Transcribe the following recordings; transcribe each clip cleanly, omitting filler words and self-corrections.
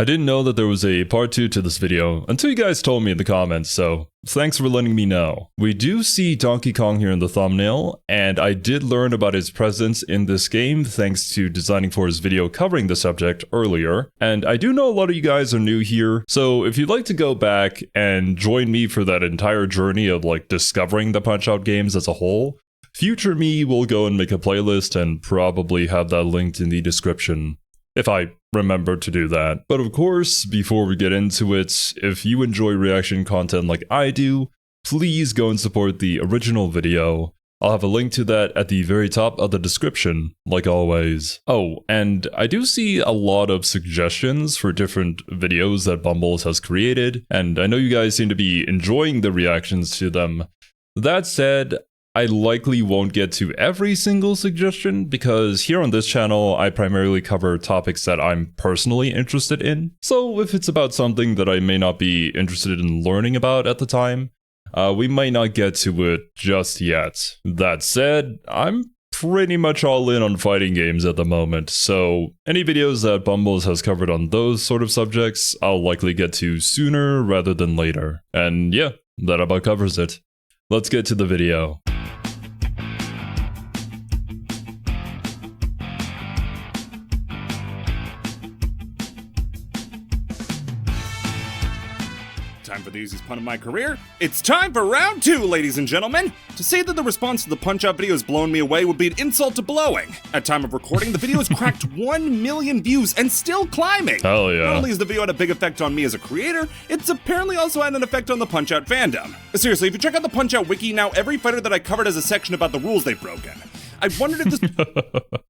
I didn't know that there was a part 2 to this video until you guys told me in the comments, so thanks for letting me know. We do see Donkey Kong here in the thumbnail, and I did learn about his presence in this game thanks to designing for his video covering the subject earlier. And I do know a lot of you guys are new here, so if you'd like to go back and join me for that entire journey of like discovering the Punch-Out games as a whole, future me will go and make a playlist and probably have that linked in the description, if I remember to do that. But of course, before we get into it, if you enjoy reaction content like I do, please go and support the original video. I'll have a link to that at the very top of the description, like always. Oh, and I do see a lot of suggestions for different videos that Bumbles has created, and I know you guys seem to be enjoying the reactions to them. That said, I likely won't get to every single suggestion because here on this channel, I primarily cover topics that I'm personally interested in. So if it's about something that I may not be interested in learning about at the time, we might not get to it just yet. That said, I'm pretty much all in on fighting games at the moment, so any videos that Bumbles has covered on those sort of subjects, I'll likely get to sooner rather than later. And yeah, that about covers it. Let's get to the video. Time for the easiest pun of my career. It's time for round 2, ladies and gentlemen. To say that the response to the Punch-Out video has blown me away would be an insult to blowing. At time of recording, the video has cracked 1 million views and still climbing. Hell yeah. Not only has the video had a big effect on me as a creator, it's apparently also had an effect on the Punch-Out fandom. Seriously, if you check out the Punch-Out wiki now, every fighter that I covered has a section about the rules they've broken. I wondered if this...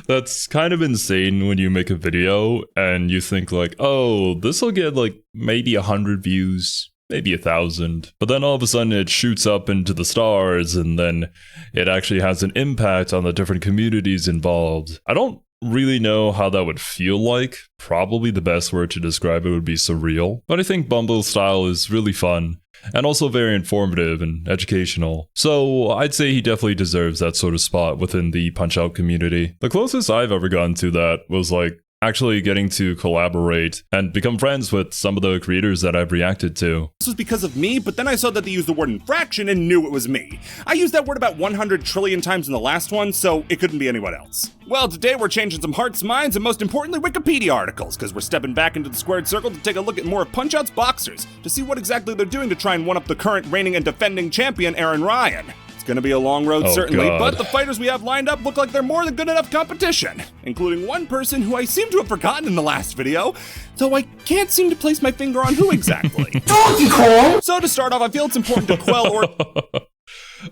That's kind of insane when you make a video and you think like, oh, this will get like maybe 100 views, maybe 1,000. But then all of a sudden it shoots up into the stars and then it actually has an impact on the different communities involved. I don't really know how that would feel like. Probably the best word to describe it would be surreal. But I think Bumble's style is really fun and also very informative and educational. So I'd say he definitely deserves that sort of spot within the Punch-Out community. The closest I've ever gotten to that was like actually getting to collaborate and become friends with some of the creators that I've reacted to. This was because of me, but then I saw that they used the word infraction and knew it was me. I used that word about 100 trillion times in the last one, so it couldn't be anyone else. Well, today we're changing some hearts, minds, and most importantly, Wikipedia articles, because we're stepping back into the squared circle to take a look at more of Punch-Out's boxers, to see what exactly they're doing to try and one-up the current reigning and defending champion, Aaron Ryan. It's gonna be a long road, certainly, but the fighters we have lined up look like they're more than good enough competition, including one person who I seem to have forgotten in the last video, though I can't seem to place my finger on who exactly. Donkey Kong! So to start off, I feel it's important to quell or...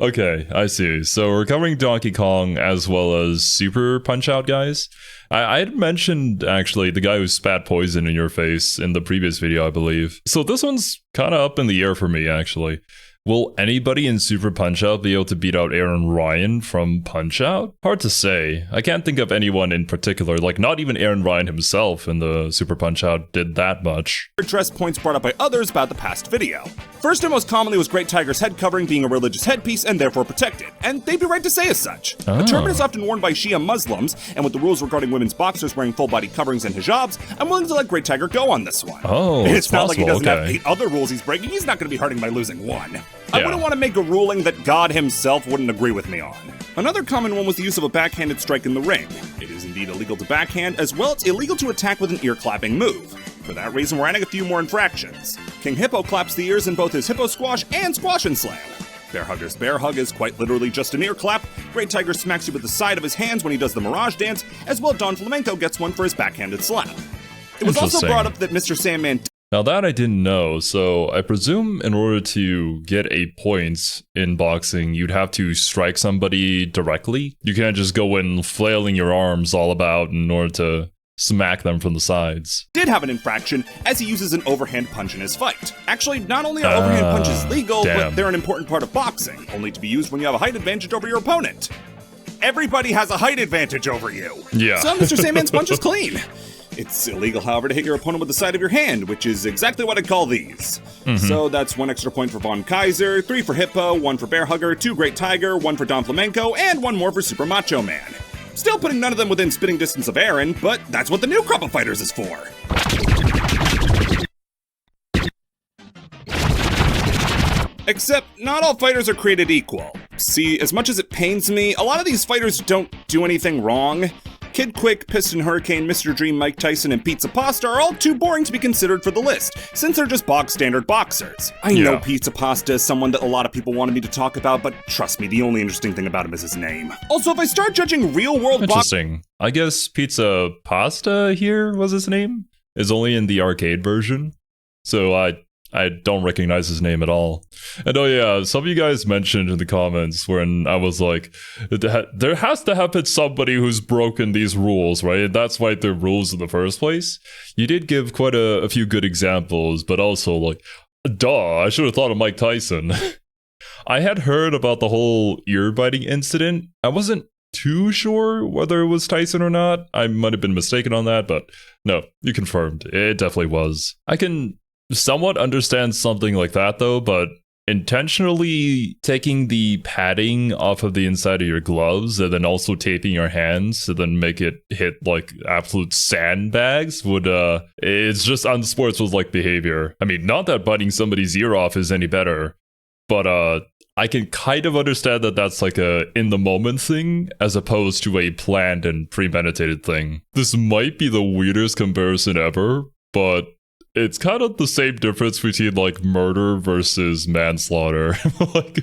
Okay, I see. So we're covering Donkey Kong as well as Super Punch-Out guys. I had mentioned, actually, the guy who spat poison in your face in the previous video, I believe. So this one's kind of up in the air for me, actually. Will anybody in Super Punch-Out be able to beat out Aaron Ryan from Punch-Out? Hard to say. I can't think of anyone in particular, like not even Aaron Ryan himself in the Super Punch-Out did that much. Address points brought up by others about the past video. First and most commonly was Great Tiger's head covering being a religious headpiece and therefore protected, and they'd be right to say as such. A turban is often worn by Shia Muslims, and with the rules regarding women's boxers wearing full-body coverings and hijabs, I'm willing to let Great Tiger go on this one. Oh, it's not possible. like he doesn't have Okay. 8 other rules he's breaking. He's not going to be hurting by losing one. I Yeah. wouldn't want to make a ruling that God himself wouldn't agree with me on. Another common one was the use of a backhanded strike in the ring. It is indeed illegal to backhand, as well as illegal to attack with an ear-clapping move. For that reason, we're adding a few more infractions. King Hippo claps the ears in both his Hippo Squash and Squash and Slam. Bear Hugger's Bear Hug is quite literally just an ear clap. Great Tiger smacks you with the side of his hands when he does the Mirage Dance, as well Don Flamenco gets one for his backhanded slap. It was also Interesting. brought up that Mr. Sandman Now that I didn't know, so I presume in order to get a point in boxing, you'd have to strike somebody directly? You can't just go in flailing your arms all about in order to smack them from the sides. did have an infraction, as he uses an overhand punch in his fight. Actually, not only are overhand punches legal, but they're an important part of boxing, only to be used when you have a height advantage over your opponent. Everybody has a height advantage over you. Yeah. So Mr. Sandman's punch is clean. It's illegal, however, to hit your opponent with the side of your hand, which is exactly what I call these. So that's 1 extra point for Von Kaiser, 3 for Hippo, 1 for Bear Hugger, 2 Great Tiger, 1 for Don Flamenco, and 1 more for Super Macho Man. Still putting none of them within spitting distance of Aaron, but that's what the new crop of fighters is for. Except, not all fighters are created equal. See, as much as it pains me, a lot of these fighters don't do anything wrong. Kid Quick, Piston Hurricane, Mr. Dream, Mike Tyson, and Pizza Pasta are all too boring to be considered for the list, since they're just bog standard boxers. I know Pizza Pasta is someone that a lot of people wanted me to talk about, but trust me, the only interesting thing about him is his name. Also, if I start judging real-world Interesting. I guess Pizza Pasta here was his name? Is only in the arcade version. So I don't recognize his name at all. And oh yeah, some of you guys mentioned in the comments when I was like, there has to have been somebody who's broken these rules, right? And that's why they're rules in the first place. You did give quite a few good examples, but also like, duh, I should have thought of Mike Tyson. I had heard about the whole ear biting incident. I wasn't too sure whether it was Tyson or not. I might have been mistaken on that, but no, you confirmed. It definitely was. I can somewhat understand something like that though, but intentionally taking the padding off of the inside of your gloves and then also taping your hands to then make it hit like absolute sandbags would it's just unsportsmanlike behavior. I mean, not that biting somebody's ear off is any better, but I can kind of understand that that's like a in the moment thing as opposed to a planned and premeditated thing. This might be the weirdest comparison ever, but it's kind of the same difference between like murder versus manslaughter. Like,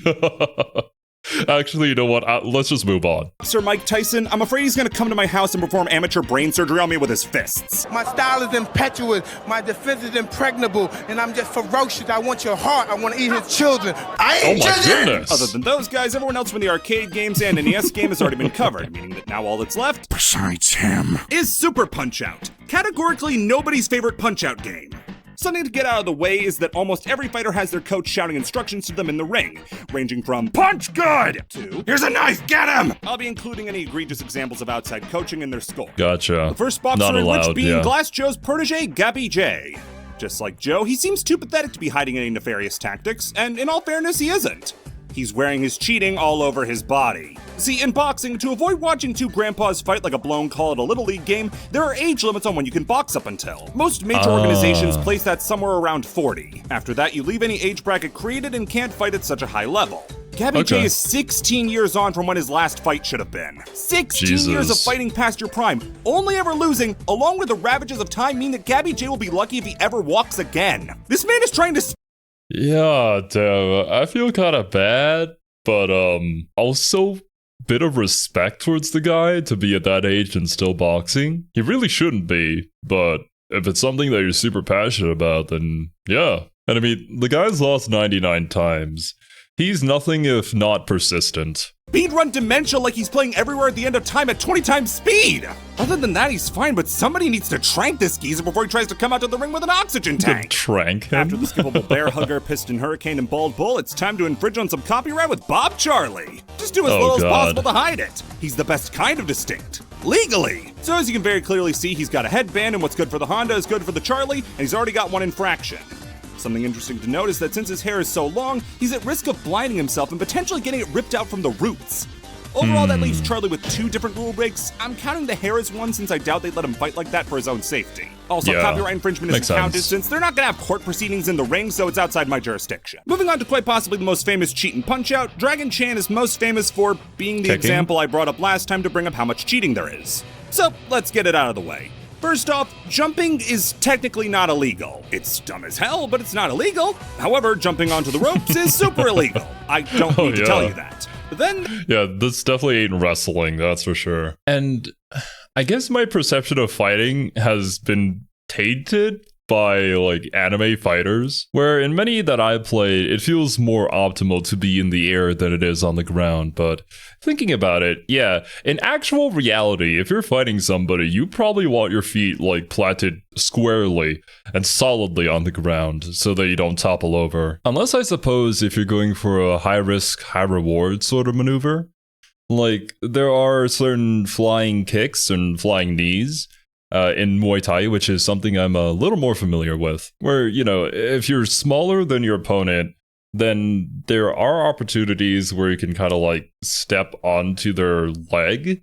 actually, you know what? Let's just move on. Sir Mike Tyson, I'm afraid he's gonna come to my house and perform amateur brain surgery on me with his fists. My style is impetuous, my defense is impregnable, and I'm just ferocious. I want your heart, I want to eat his children. I ain't goodness. Other than those guys, everyone else from the arcade games and NES game has already been covered, meaning that now all that's left, besides him, is Super Punch-Out. Categorically nobody's favorite Punch-Out game. Something to get out of the way is that almost every fighter has their coach shouting instructions to them in the ring, ranging from "punch good" to "here's a knife, get him!" I'll be including any egregious examples of outside coaching in their score. Gotcha. The first boxer Not in allowed, which being yeah. Glass Joe's protege, Gabby J. Just like Joe, he seems too pathetic to be hiding any nefarious tactics, and in all fairness, he isn't. He's wearing his cheating all over his body. See, in boxing, to avoid watching two grandpas fight like a blown call at a Little League game, there are age limits on when you can box up until. Most major organizations place that somewhere around 40. After that, you leave any age bracket created and can't fight at such a high level. Gabby J is 16 years on from when his last fight should have been. 16 years of fighting past your prime, only ever losing, along with the ravages of time mean that Gabby J will be lucky if he ever walks again. This man is trying to Yeah, damn, I feel kind of bad, but also bit of respect towards the guy to be at that age and still boxing. He really shouldn't be, but if it's something that you're super passionate about, then yeah. And I mean, the guy's lost 99 times. He's nothing if not persistent. Speedrun dementia like he's playing everywhere at the end of time at 20 times speed! Other than that, he's fine, but somebody needs to trank this geezer before he tries to come out to the ring with an oxygen tank. Trank him? After the skippable Bear Hugger, Piston Hurricane, and Bald Bull, it's time to infringe on some copyright with Bob Charlie. Just do as little as possible to hide it. He's the best kind of distinct. Legally! So as you can very clearly see, he's got a headband, and what's good for the Honda is good for the Charlie, and he's already got one infraction. Something interesting to note is that since his hair is so long, he's at risk of blinding himself and potentially getting it ripped out from the roots. Overall, that leaves Charlie with 2 different rule breaks. I'm counting the hair as one since I doubt they'd let him fight like that for his own safety. Also, copyright infringement isn't counted since they're not gonna have court proceedings in the ring, so it's outside my jurisdiction. Moving on to quite possibly the most famous cheat and punch-out, Dragon Chan is most famous for being the example I brought up last time to bring up how much cheating there is. So, let's get it out of the way. First off, jumping is technically not illegal. It's dumb as hell, but it's not illegal. However, jumping onto the ropes is super illegal. I don't need to tell you that. But then... Yeah, this definitely ain't wrestling, that's for sure. And I guess my perception of fighting has been tainted by like anime fighters, where in many that I played, it feels more optimal to be in the air than it is on the ground. But thinking about it, yeah, in actual reality, if you're fighting somebody, you probably want your feet like planted squarely and solidly on the ground so that you don't topple over. Unless I suppose if you're going for a high risk, high reward sort of maneuver. Like there are certain flying kicks and flying knees in Muay Thai, which is something I'm a little more familiar with, where, you know, if you're smaller than your opponent, then there are opportunities where you can kind of like step onto their leg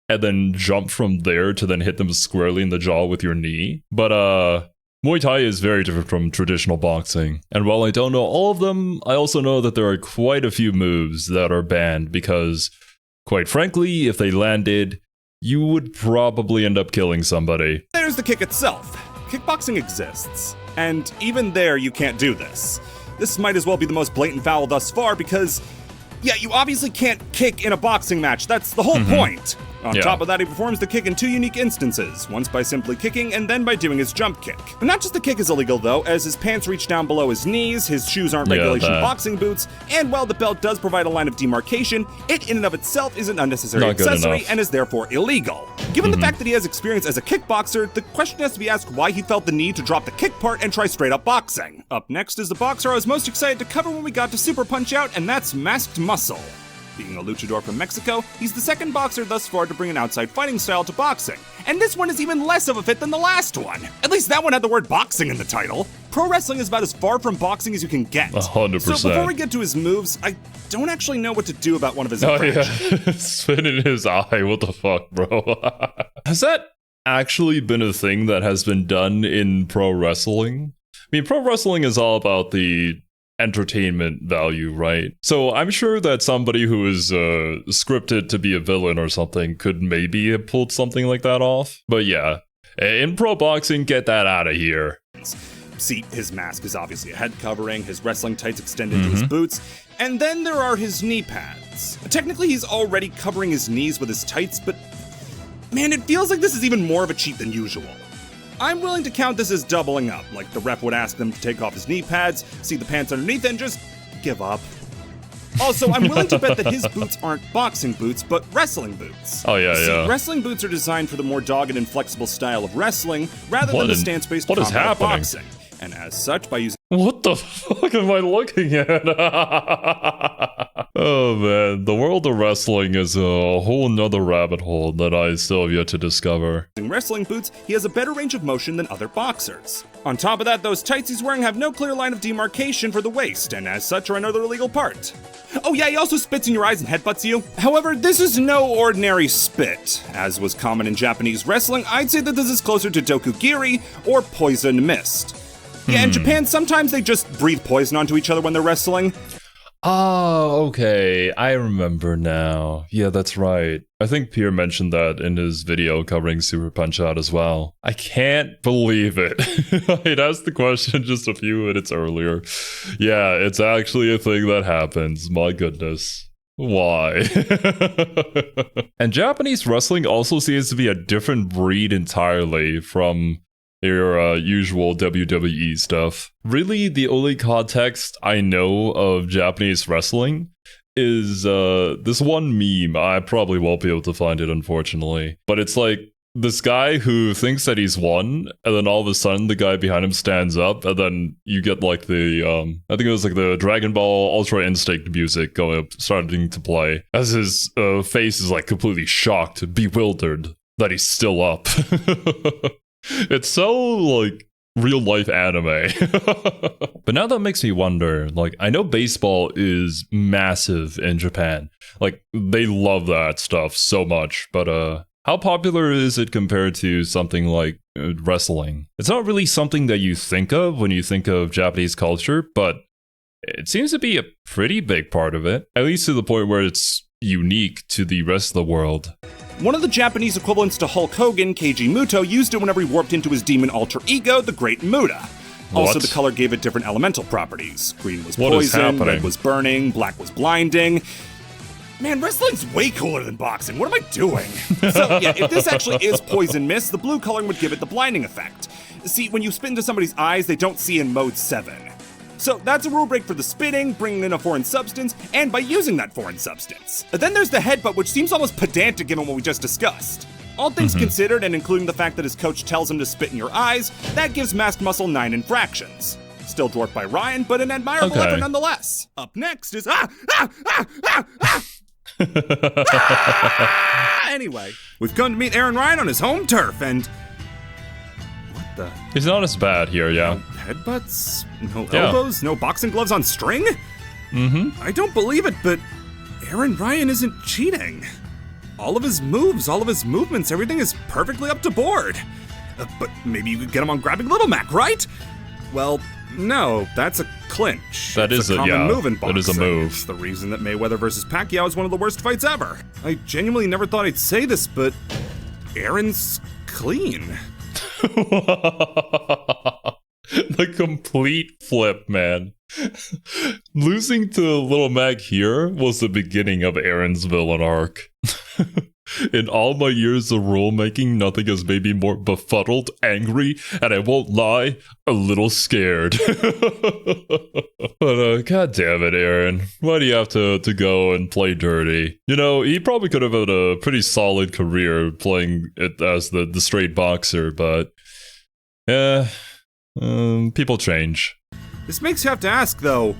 and then jump from there to then hit them squarely in the jaw with your knee. But Muay Thai is very different from traditional boxing. And while I don't know all of them, I also know that there are quite a few moves that are banned because, quite frankly, if they landed, you would probably end up killing somebody. There's the kick itself. Kickboxing exists, and even there you can't do this. This might as well be the most blatant foul thus far because, yeah, you obviously can't kick in a boxing match. That's the whole point. On top of that, he performs the kick in 2 unique instances, once by simply kicking and then by doing his jump kick. But not just the kick is illegal though, as his pants reach down below his knees, his shoes aren't regulation boxing boots, and while the belt does provide a line of demarcation, it in and of itself is an unnecessary accessory and is therefore illegal. Given the fact that he has experience as a kickboxer, the question has to be asked why he felt the need to drop the kick part and try straight up boxing. Up next is the boxer I was most excited to cover when we got to Super Punch-Out, and that's Masked Muscle. Being a luchador from Mexico, he's the second boxer thus far to bring an outside fighting style to boxing. And this one is even less of a fit than the last one. At least that one had the word boxing in the title. Pro wrestling is about as far from boxing as you can get. 100%. So before we get to his moves, I don't actually know what to do about one of his infractions. Yeah. Spin in his eye, what the fuck, bro? Has that actually been a thing that has been done in pro wrestling? I mean, pro wrestling is all about the entertainment value, right? So I'm sure that somebody who is scripted to be a villain or something could maybe have pulled something like that off. But yeah, in pro boxing, get that out of here. See, his mask is obviously a head covering, his wrestling tights extend into his boots, and then there are his knee pads. Technically, he's already covering his knees with his tights, but man, it feels like this is even more of a cheat than usual. I'm willing to count this as doubling up, like the rep would ask them to take off his knee pads, see the pants underneath, and just give up. Also, I'm willing to bet that his boots aren't boxing boots, but wrestling boots. Oh, yeah, See, wrestling boots are designed for the more dogged and flexible style of wrestling, rather than the stance-based combat boxing. And as such, by using— What the fuck am I looking at? Oh man, the world of wrestling is a whole nother rabbit hole that I still have yet to discover. wrestling boots, he has a better range of motion than other boxers. On top of that, those tights he's wearing have no clear line of demarcation for the waist, and as such are another illegal part. Oh yeah, he also spits in your eyes and headbutts you. However, this is no ordinary spit. As was common in Japanese wrestling, I'd say that this is closer to dokugiri or poison mist. Yeah, in Japan, sometimes they just breathe poison onto each other when they're wrestling. Oh, okay. I remember now. Yeah, that's right. I think Pierre mentioned that in his video covering Super Punch-Out as well. I can't believe it. I'd asked the question just a few minutes earlier. Yeah, it's actually a thing that happens. My goodness. Why? And Japanese wrestling also seems to be a different breed entirely from your usual WWE stuff. Really, the only context I know of Japanese wrestling is this one meme. I probably won't be able to find it, unfortunately. But it's like this guy who thinks that he's won, and then all of a sudden the guy behind him stands up, and then you get like the, I think it was like the Dragon Ball Ultra Instinct music starting to play, as his face is like completely shocked, bewildered that he's still up. It's so, like, real-life anime. But now that makes me wonder, like, I know baseball is massive in Japan. Like, they love that stuff so much, but, how popular is it compared to something like wrestling? It's not really something that you think of when you think of Japanese culture, but it seems to be a pretty big part of it, at least to the point where it's unique to the rest of the world. One of the Japanese equivalents to Hulk Hogan, Keiji Muto, used it whenever he warped into his demon alter ego, the Great Muta. Also, the color gave it different elemental properties. Green was poison, red was burning, black was blinding. Man, wrestling's way cooler than boxing. What am I doing? So, yeah, if this actually is poison mist, the blue coloring would give it the blinding effect. See, when you spit into somebody's eyes, they don't see in mode 7. So that's a rule break for the spitting, bringing in a foreign substance, and by using that foreign substance. Then there's the headbutt, which seems almost pedantic given what we just discussed. All things considered, and including the fact that his coach tells him to spit in your eyes, that gives Masked Muscle 9 infractions. Still dwarfed by Ryan, but an admirable effort nonetheless. Up next is Anyway, we've come to meet Aaron Ryan on his home turf, and what the? He's not as bad here, yeah. No headbutts, no elbows, no boxing gloves on string? I don't believe it, but Aaron Ryan isn't cheating. All of his moves, all of his movements, everything is perfectly up to board. But maybe you could get him on grabbing Little Mac, right? Well, no, that's a clinch. It's a common move in boxing. That is a move. It's the reason that Mayweather versus Pacquiao is one of the worst fights ever. I genuinely never thought I'd say this, but Aaron's clean. The complete flip, man. Losing to Little Mac here was the beginning of Aaron's villain arc. In all my years of rulemaking, nothing has made me more befuddled, angry, and I won't lie, a little scared. But god damn it, Aaron. Why do you have to go and play dirty? You know, he probably could have had a pretty solid career playing it as the straight boxer, but yeah, people change. This makes you have to ask, though,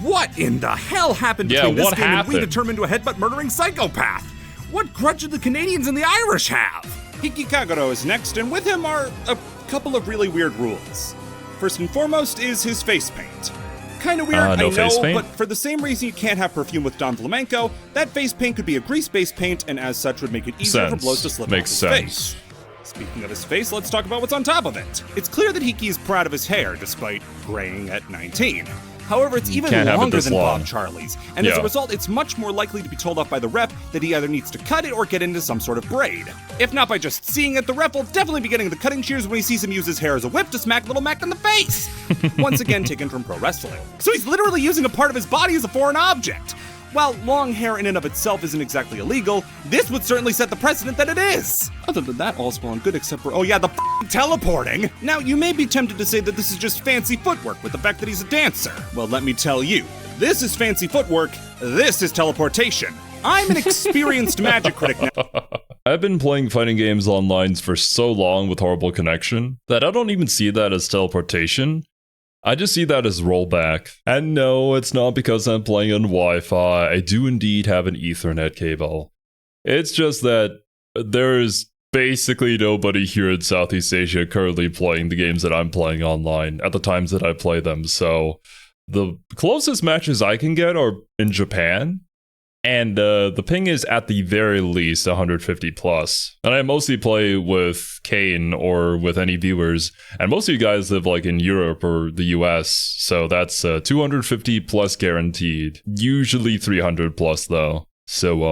what in the hell happened between this game and we determined to a headbutt murdering psychopath? What grudge did the Canadians and the Irish have? Hiki Kagero is next, and with him are a couple of really weird rules. First and foremost is his face paint. Kinda weird, I know, but for the same reason you can't have perfume with Don Flamenco, that face paint could be a grease-based paint, and as such would make it easier for blows to slip off his face. Speaking of his face, let's talk about what's on top of it. It's clear that Hiki is proud of his hair, despite graying at 19. However, it's even longer than Bob Charlie's, and as a result, it's much more likely to be told off by the ref that he either needs to cut it or get into some sort of braid. If not by just seeing it, the ref will definitely be getting the cutting shears when he sees him use his hair as a whip to smack Little Mac in the face! Once again, taken from pro wrestling. So he's literally using a part of his body as a foreign object! While long hair in and of itself isn't exactly illegal, this would certainly set the precedent that it is! Other than that, all's well and good except for, the teleporting! Now, you may be tempted to say that this is just fancy footwork with the fact that he's a dancer. Well, let me tell you, this is fancy footwork, this is teleportation. I'm an experienced magic critic now. I've been playing fighting games online for so long with horrible connection that I don't even see that as teleportation. I just see that as rollback. And no, it's not because I'm playing on Wi-Fi. I do indeed have an Ethernet cable. It's just that there's basically nobody here in Southeast Asia currently playing the games that I'm playing online at the times that I play them. So the closest matches I can get are in Japan. And the ping is at the very least 150 plus. And I mostly play with Kane or with any viewers. And most of you guys live like in Europe or the US. So that's 250 plus guaranteed. Usually 300 plus though. So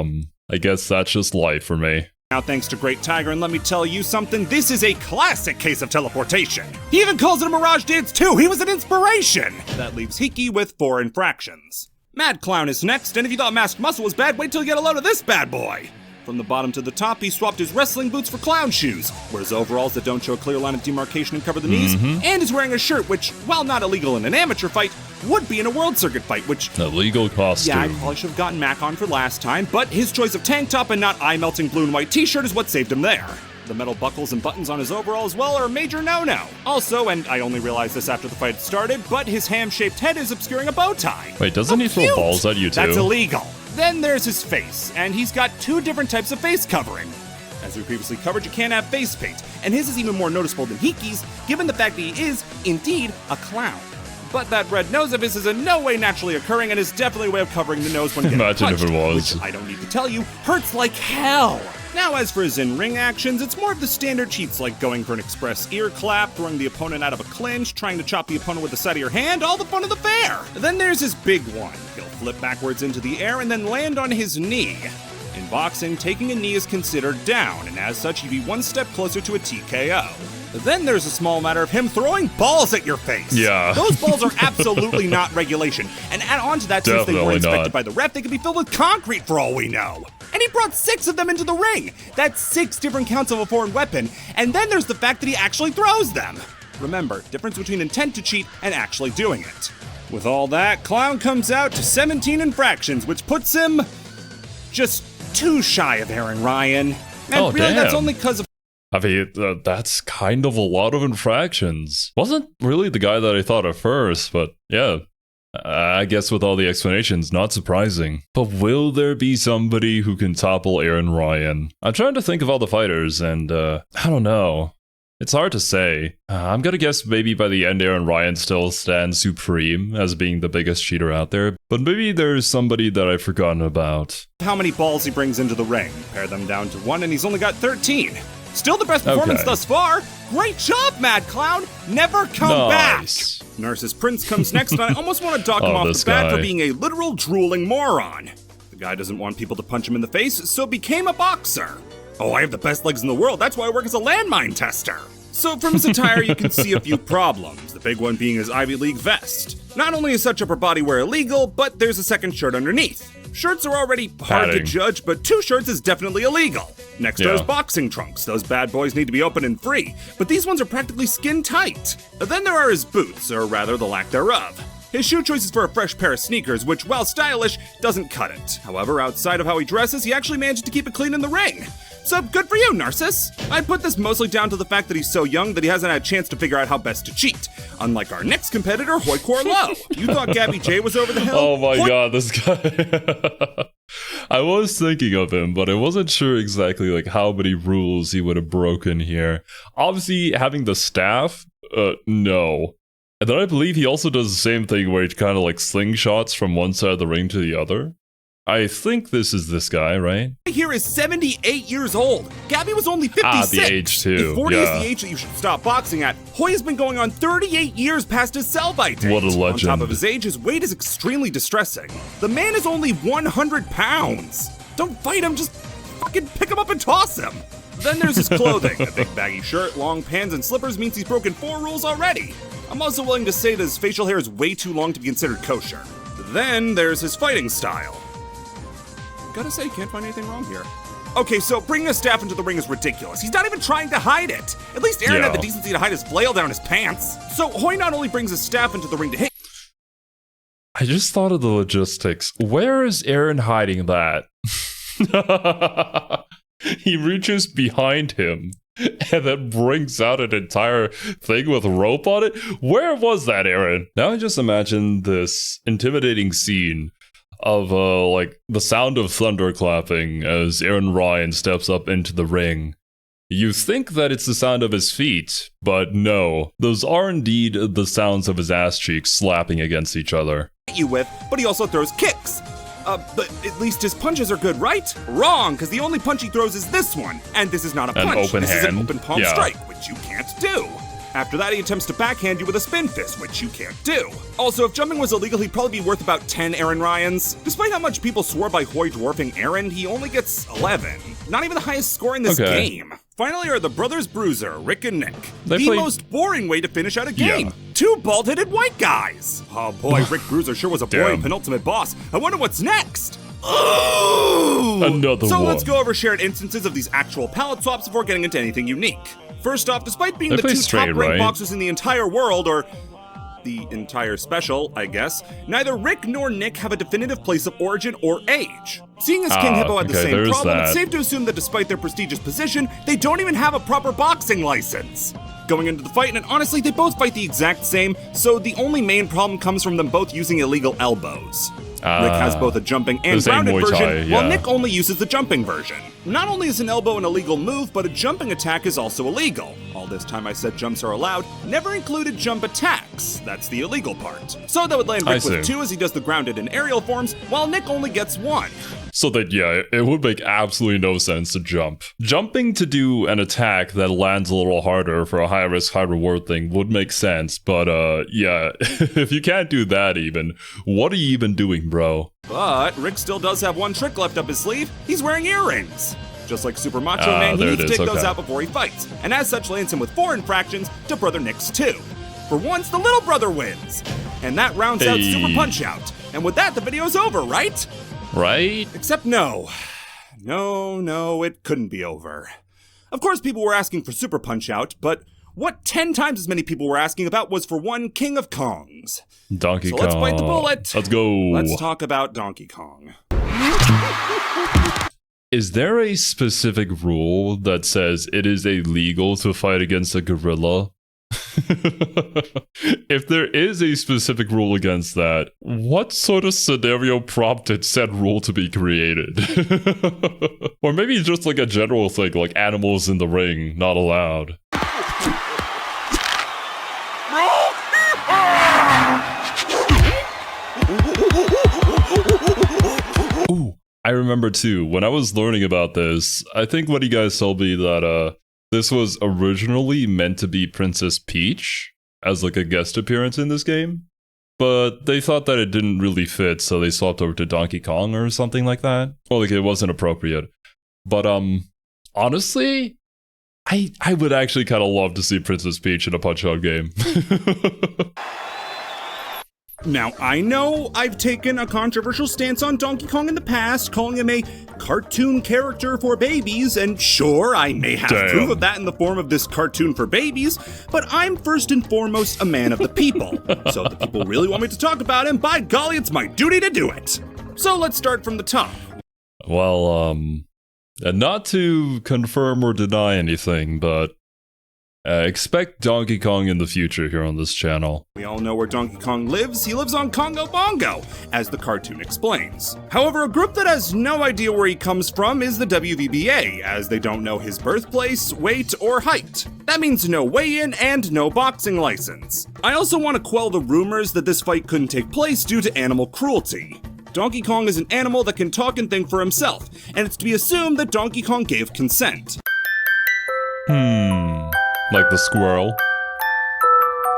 I guess that's just life for me. Now, thanks to Great Tiger, and let me tell you something, this is a classic case of teleportation. He even calls it a Mirage Dance too. He was an inspiration. That leaves Hiki with 4 infractions. Mad Clown is next, and if you thought Masked Muscle was bad, wait till you get a load of this bad boy. From the bottom to the top, he swapped his wrestling boots for clown shoes, wears overalls that don't show a clear line of demarcation and cover the knees, and is wearing a shirt which, while not illegal in an amateur fight, would be in a World Circuit fight, which... a legal costume. Yeah, I probably should have gotten Mac on for last time, but his choice of tank top and not eye-melting blue and white t-shirt is what saved him there. The metal buckles and buttons on his overall as well are a major no-no. Also, and I only realized this after the fight started, but his ham-shaped head is obscuring a bow tie. Wait, doesn't he throw balls at you too? That's illegal. Then there's his face, and he's got 2 different types of face covering. As we previously covered, you can't have face paint, and his is even more noticeable than Hiki's, given the fact that he is, indeed, a clown. But that red nose of his is in no way naturally occurring and is definitely a way of covering the nose when getting Imagine punched, if it was. which I don't need to tell you, hurts like hell. Now, as for his in-ring actions, it's more of the standard cheats like going for an express ear clap, throwing the opponent out of a clinch, trying to chop the opponent with the side of your hand, all the fun of the fair. Then there's his big one. He'll flip backwards into the air and then land on his knee. In boxing, taking a knee is considered down, and as such, you'd be one step closer to a TKO. Then there's a small matter of him throwing balls at your face. Yeah. Those balls are absolutely not regulation. And add on to that, since they were inspected not by the ref, they could be filled with concrete for all we know. And he brought 6 of them into the ring. That's 6 different counts of a foreign weapon. And then there's the fact that he actually throws them. Remember, difference between intent to cheat and actually doing it. With all that, Clown comes out to 17 infractions, which puts him just 2 shy of Aaron Ryan. And really, that's only because of... I mean, that's kind of a lot of infractions. Wasn't really the guy that I thought at first, but yeah. I guess with all the explanations, not surprising. But will there be somebody who can topple Aaron Ryan? I'm trying to think of all the fighters, and I don't know. It's hard to say. I'm gonna guess maybe by the end Aaron Ryan still stands supreme as being the biggest cheater out there, but maybe there's somebody that I've forgotten about. How many balls he brings into the ring. Pare them down to 1 and he's only got 13. Still the best performance thus far. Great job, Mad Clown. Never come back. Narcissus Prince comes next, and I almost want to dock him off the bat for being a literal drooling moron. The guy doesn't want people to punch him in the face, so became a boxer. Oh, I have the best legs in the world. That's why I work as a landmine tester. So from his attire, you can see a few problems, the big one being his Ivy League vest. Not only is such upper body wear illegal, but there's a second shirt underneath. Shirts are already hard to judge, but 2 shirts is definitely illegal. Next are his boxing trunks. Those bad boys need to be open and free, but these ones are practically skin tight. Then there are his boots, or rather the lack thereof. His shoe choice is for a fresh pair of sneakers, which, while stylish, doesn't cut it. However, outside of how he dresses, he actually managed to keep it clean in the ring. So good for you, Narcissus. I put this mostly down to the fact that he's so young that he hasn't had a chance to figure out how best to cheat. Unlike our next competitor, Hoi Kor Lo. You thought Gabby J was over the hill? Oh my god, this guy. I was thinking of him, but I wasn't sure exactly like how many rules he would have broken here. Obviously, having the staff, no. And then I believe he also does the same thing where he kind of like slingshots from one side of the ring to the other. I think this is this guy, right? Here is 78 years old. Gabby was only 56. Ah, the age too. If 40 is the age that you should stop boxing at, Hoi has been going on 38 years past his sell-by date. What a legend. On top of his age, his weight is extremely distressing. The man is only 100 pounds. Don't fight him, just fucking pick him up and toss him. Then there's his clothing. A big baggy shirt, long pants, and slippers means he's broken 4 rules already. I'm also willing to say that his facial hair is way too long to be considered kosher. Then there's his fighting style. Gotta say, can't find anything wrong here. Okay, so bringing a staff into the ring is ridiculous. He's not even trying to hide it. At least Aaron had the decency to hide his flail down his pants. So Hoi not only brings his staff into the ring to hit. I just thought of the logistics. Where is Aaron hiding that? He reaches behind him and then brings out an entire thing with rope on it. Where was that, Aaron? Now I just imagine this intimidating scene of like the sound of thunder clapping as Aaron Ryan steps up into the ring. You think that it's the sound of his feet, but no, those are indeed the sounds of his ass cheeks slapping against each other. You with, but he also throws kicks. But at least his punches are good, right? Wrong, because the only punch he throws is this one, and this is not a punch. This is an open palm strike, which you can't do. After that, he attempts to backhand you with a spin fist, which you can't do. Also, if jumping was illegal, he'd probably be worth about 10 Aaron Ryans. Despite how much people swore by Hoi dwarfing Aaron, he only gets 11. Not even the highest score in this game. Finally are the brothers Bruiser, Rick and Nick. The most boring way to finish out a game. 2 bald-headed white guys. Oh boy, Rick Bruiser sure was a boring penultimate boss. I wonder what's next. Ooh! Another one. Let's go over shared instances of these actual palette swaps before getting into anything unique. First off, despite being the 2 top-ranked boxers in the entire world, or the entire special, I guess, neither Rick nor Nick have a definitive place of origin or age. Seeing as King Hippo had the same problem, it's safe to assume that despite their prestigious position, they don't even have a proper boxing license. Going into the fight, and honestly, they both fight the exact same, so the only main problem comes from them both using illegal elbows. Rick has both a jumping and grounded version, while Nick only uses the jumping version. Not only is an elbow an illegal move, but a jumping attack is also illegal. All this time I said jumps are allowed, never included jump attacks. That's the illegal part. So that would land Rick with 2 as he does the grounded and aerial forms, while Nick only gets 1. So that, it would make absolutely no sense to jump. Jumping to do an attack that lands a little harder for a high-risk, high-reward thing would make sense, but if you can't do that even, what are you even doing, bro? But Rick still does have 1 trick left up his sleeve. He's wearing earrings. Just like Super Macho Man, he needs to take those out before he fights, and as such lands him with 4 infractions to Brother Nick's 2. For once, the little brother wins. And that rounds out Super Punch-Out. And with that, the video's over, right? Right? Except no. No, it couldn't be over. Of course, people were asking for Super Punch-Out, but what 10 times as many people were asking about was for one King of Kongs. Donkey Kong. So let's bite the bullet. Let's go. Let's talk about Donkey Kong. Is there a specific rule that says it is illegal to fight against a gorilla? If there is a specific rule against that, what sort of scenario prompted said rule to be created? Or maybe just like a general thing, like animals in the ring, not allowed. Ooh, I remember too, when I was learning about this, I think one of you guys told me that This was originally meant to be Princess Peach as like a guest appearance in this game, but they thought that it didn't really fit, so they swapped over to Donkey Kong or something like that. Or like it wasn't appropriate. But honestly, I would actually kind of love to see Princess Peach in a Punch-Out game. Now, I know I've taken a controversial stance on Donkey Kong in the past, calling him a cartoon character for babies, and sure, I may have proof of that in the form of this cartoon for babies, but I'm first and foremost a man of the people. So if the people really want me to talk about him, by golly, it's my duty to do it. So let's start from the top. Well, and not to confirm or deny anything, but expect Donkey Kong in the future here on this channel. We all know where Donkey Kong lives. He lives on Congo Bongo, as the cartoon explains. However, a group that has no idea where he comes from is the WVBA, as they don't know his birthplace, weight, or height. That means no weigh-in and no boxing license. I also want to quell the rumors that this fight couldn't take place due to animal cruelty. Donkey Kong is an animal that can talk and think for himself, and it's to be assumed that Donkey Kong gave consent. Like the squirrel.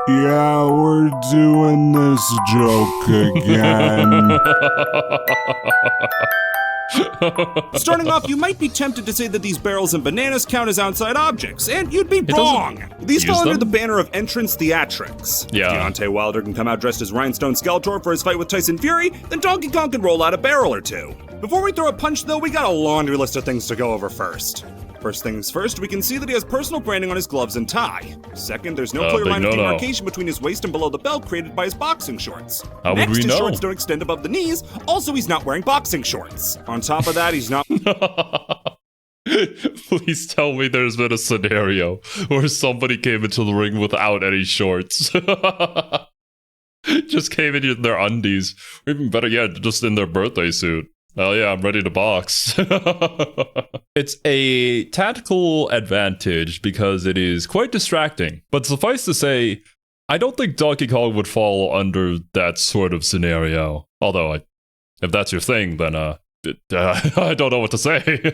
Yeah, we're doing this joke again. Starting off, you might be tempted to say that these barrels and bananas count as outside objects, and you'd be wrong. These fall under the banner of entrance theatrics. Yeah. If Deontay Wilder can come out dressed as Rhinestone Skeletor for his fight with Tyson Fury, then Donkey Kong can roll out a barrel or two. Before we throw a punch, though, we got a laundry list of things to go over first. First things first, we can see that he has personal branding on his gloves and tie. Second, there's no clear line of demarcation between his waist and below the belt created by his boxing shorts. How would we Next, his know? shorts don't extend above the knees. Also, he's not wearing boxing shorts. On top of that, he's not... Please tell me there's been a scenario where somebody came into the ring without any shorts. Just came in their undies. Or even better yet, just in their birthday suit. Oh yeah, I'm ready to box. It's a tactical advantage because it is quite distracting. But suffice to say, I don't think Donkey Kong would fall under that sort of scenario. Although, if that's your thing, then I don't know what to say.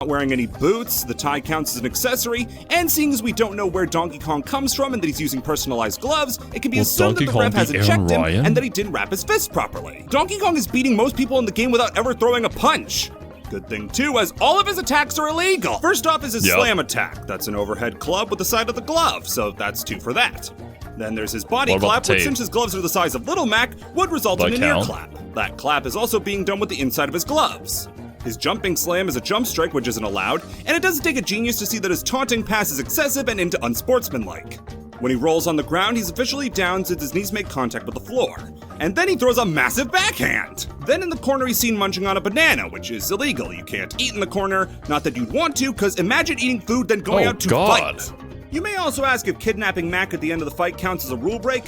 Not wearing any boots, the tie counts as an accessory, and seeing as we don't know where Donkey Kong comes from and that he's using personalized gloves, it can be assumed that the ref hasn't checked him and that he didn't wrap his fist properly. Donkey Kong is beating most people in the game without ever throwing a punch. Good thing too, as all of his attacks are illegal. First off is his slam attack. That's an overhead club with the side of the glove, so that's 2 for that. Then there's his body clap, which since his gloves are the size of Little Mac, would result in an ear clap. That clap is also being done with the inside of his gloves. His jumping slam is a jump strike, which isn't allowed, and it doesn't take a genius to see that his taunting pass is excessive and into unsportsmanlike. When he rolls on the ground, he's officially down since his knees make contact with the floor. And then he throws a massive backhand! Then in the corner he's seen munching on a banana, which is illegal. You can't eat in the corner, not that you'd want to, because imagine eating food then going out to fight. You may also ask if kidnapping Mac at the end of the fight counts as a rule break.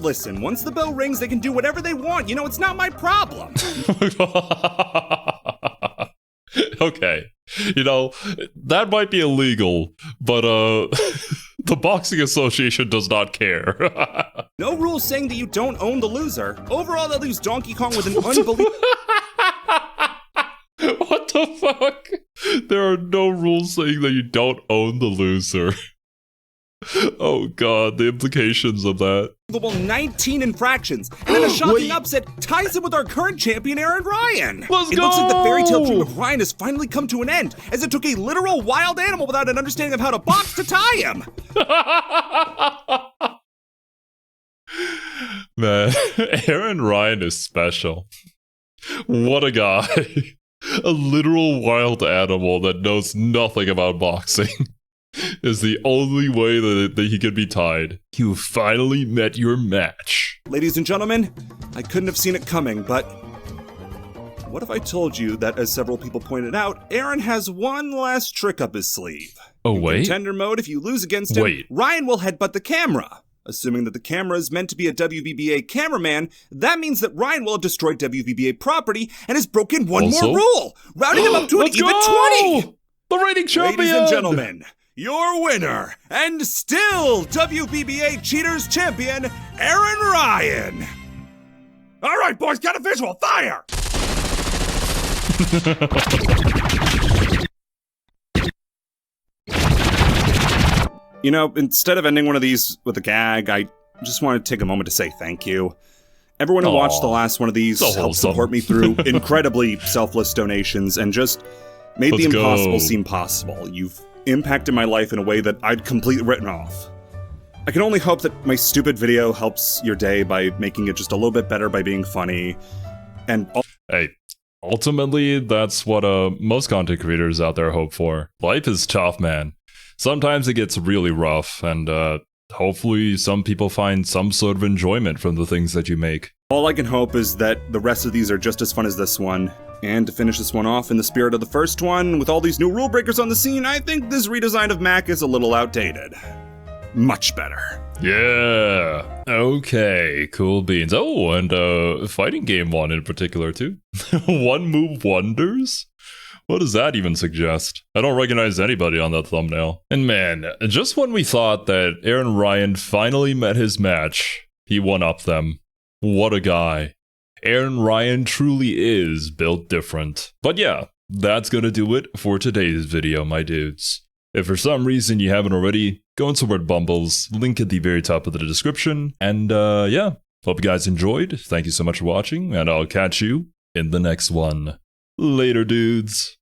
Listen, once the bell rings, they can do whatever they want. You know, it's not my problem. Okay. You know, that might be illegal, but the Boxing Association does not care. No rules saying that you don't own the loser. Overall, that leaves Donkey Kong with an unbelievable... What the fuck? There are no rules saying that you don't own the loser. Oh god, the implications of that. 19 infractions, and then a shocking upset ties him with our current champion, Aaron Ryan. Let's go! It looks like the fairy tale dream of Ryan has finally come to an end, as it took a literal wild animal without an understanding of how to box to tie him. Man, Aaron Ryan is special. What a guy. A literal wild animal that knows nothing about boxing is the only way that he can be tied. You finally met your match. Ladies and gentlemen, I couldn't have seen it coming, but what if I told you that, as several people pointed out, Aaron has one last trick up his sleeve? Oh, In wait? Contender mode, if you lose against him, Ryan will headbutt the camera. Assuming that the camera is meant to be a WVBA cameraman, that means that Ryan will have destroyed WVBA property and has broken one more rule, rounding him up to an even 20! The reigning champion! Ladies and gentlemen, your winner, and still WVBA Cheaters champion, Aaron Ryan! All right, boys, got a visual, fire! You know, instead of ending one of these with a gag, I just want to take a moment to say thank you. Everyone who watched the last one of these helped support me through incredibly selfless donations and just made the impossible seem possible. You've impacted my life in a way that I'd completely written off. I can only hope that my stupid video helps your day by making it just a little bit better by being funny. And hey, ultimately, that's what most content creators out there hope for. Life is tough, man. Sometimes it gets really rough, and hopefully some people find some sort of enjoyment from the things that you make. All I can hope is that the rest of these are just as fun as this one. And to finish this one off in the spirit of the first one, with all these new rule breakers on the scene, I think this redesign of Mac is a little outdated. Much better. Yeah. Okay, cool beans. Oh, and fighting game one in particular too. One move wonders? What does that even suggest? I don't recognize anybody on that thumbnail. And man, just when we thought that Aaron Ryan finally met his match, he one-upped them. What a guy. Aaron Ryan truly is built different. But yeah, that's gonna do it for today's video, my dudes. If for some reason you haven't already, go and support Bumbles, link at the very top of the description. And yeah, hope you guys enjoyed. Thank you so much for watching, and I'll catch you in the next one. Later, dudes.